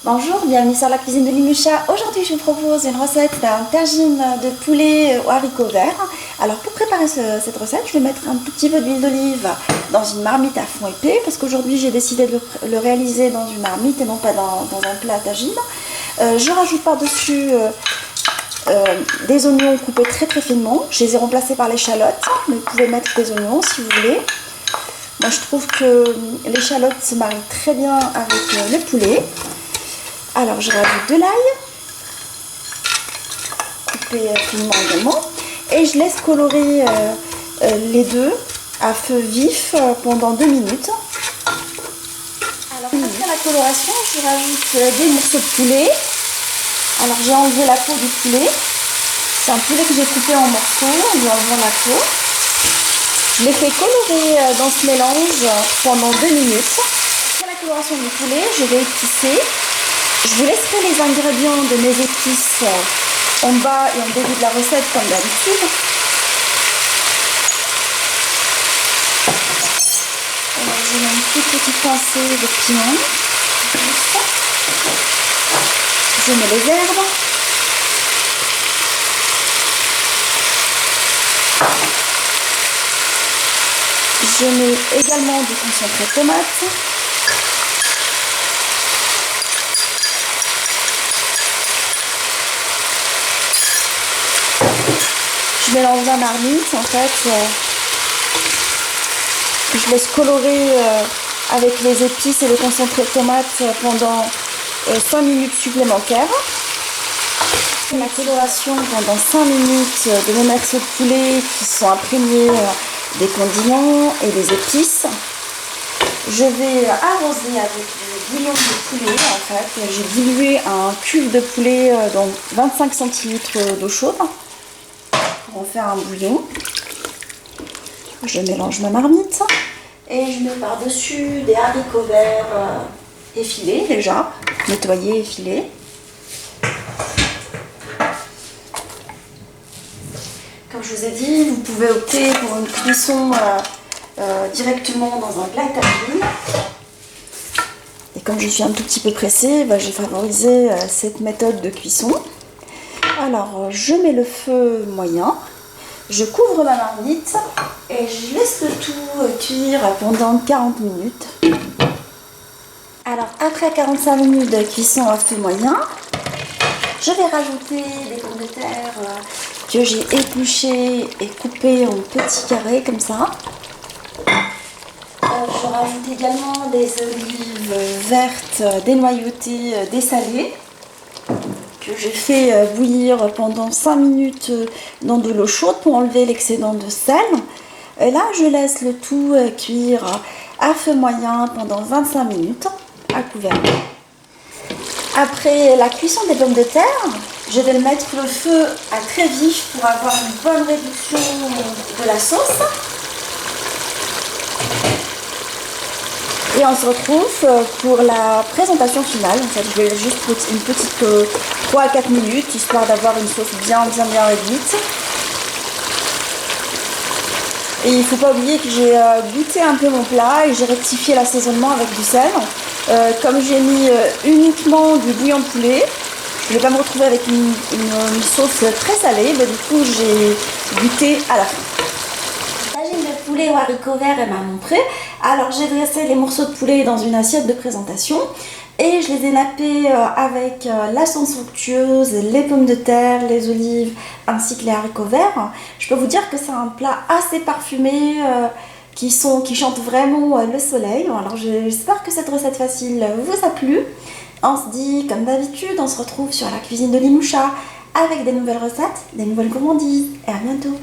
Bonjour, bienvenue sur la cuisine de Linoucha. Aujourd'hui, je vous propose une recette d'un tagine de poulet aux haricots verts. Alors, pour préparer cette recette, je vais mettre un tout petit peu d'huile d'olive dans une marmite à fond épais parce qu'aujourd'hui, j'ai décidé de le réaliser dans une marmite et non pas dans un plat à tagine. Je rajoute par-dessus des oignons coupés très très finement. Je les ai remplacés par l'échalote, mais vous pouvez mettre des oignons si vous voulez. Moi, je trouve que l'échalote se marie très bien avec le poulet. Alors, je rajoute de l'ail, coupé finement également, et je laisse colorer les deux à feu vif pendant 2 minutes. Alors, après la coloration, je rajoute des morceaux de poulet. Alors, j'ai enlevé la peau du poulet. C'est un poulet que j'ai coupé en morceaux, en lui enlevant la peau. Je l'ai fait colorer dans ce mélange pendant 2 minutes. Après la coloration du poulet, je vais épicer. Je vous laisserai les ingrédients de mes épices en bas et en début de la recette comme d'habitude. Je mets une toute petite pincée de piment. Je mets les herbes. Je mets également du concentré de tomate. Je mélange la marmite, en fait, je laisse colorer avec les épices et le concentré de tomate pendant 5 minutes supplémentaires. La coloration pendant 5 minutes de mes morceaux de poulet qui sont imprégnés des condiments et des épices. Je vais arroser avec du bouillon de poulet, en fait. J'ai dilué un cube de poulet dans 25 cl d'eau chaude. On va faire un bouillon. Je mélange ma marmite et je mets par-dessus des haricots verts effilés déjà, nettoyés, effilés. Comme je vous ai dit, vous pouvez opter pour une cuisson directement dans un plat à tagine. Et comme je suis un tout petit peu pressée, j'ai favorisé cette méthode de cuisson. Alors, je mets le feu moyen, je couvre ma marmite et je laisse le tout cuire pendant 40 minutes. Alors, après 45 minutes de cuisson à feu moyen, je vais rajouter des pommes de terre que j'ai épluchées et coupées en petits carrés comme ça. Je rajoute également des olives vertes dénoyautées, dessalées, que j'ai fait bouillir pendant 5 minutes dans de l'eau chaude pour enlever l'excédent de sel. Et là, je laisse le tout cuire à feu moyen pendant 25 minutes à couvercle. Après la cuisson des pommes de terre, je vais mettre le feu à très vif pour avoir une bonne réduction de la sauce. Et on se retrouve pour la présentation finale. En fait, je vais juste une petite 3 à 4 minutes, histoire d'avoir une sauce bien réduite. Et il ne faut pas oublier que j'ai goûté un peu mon plat et j'ai rectifié l'assaisonnement avec du sel. Comme j'ai mis uniquement du bouillon de poulet, je ne vais pas me retrouver avec une sauce très salée. Du coup, j'ai goûté à la fin. Poulet aux haricots verts est maintenant prêt. Alors j'ai dressé les morceaux de poulet dans une assiette de présentation et je les ai nappés avec la sauce onctueuse, les pommes de terre, les olives ainsi que les haricots verts. Je peux vous dire que c'est un plat assez parfumé qui chante vraiment le soleil. Alors j'espère que cette recette facile vous a plu. On se dit comme d'habitude, on se retrouve sur la cuisine de Linoucha avec des nouvelles recettes, des nouvelles gourmandises et à bientôt.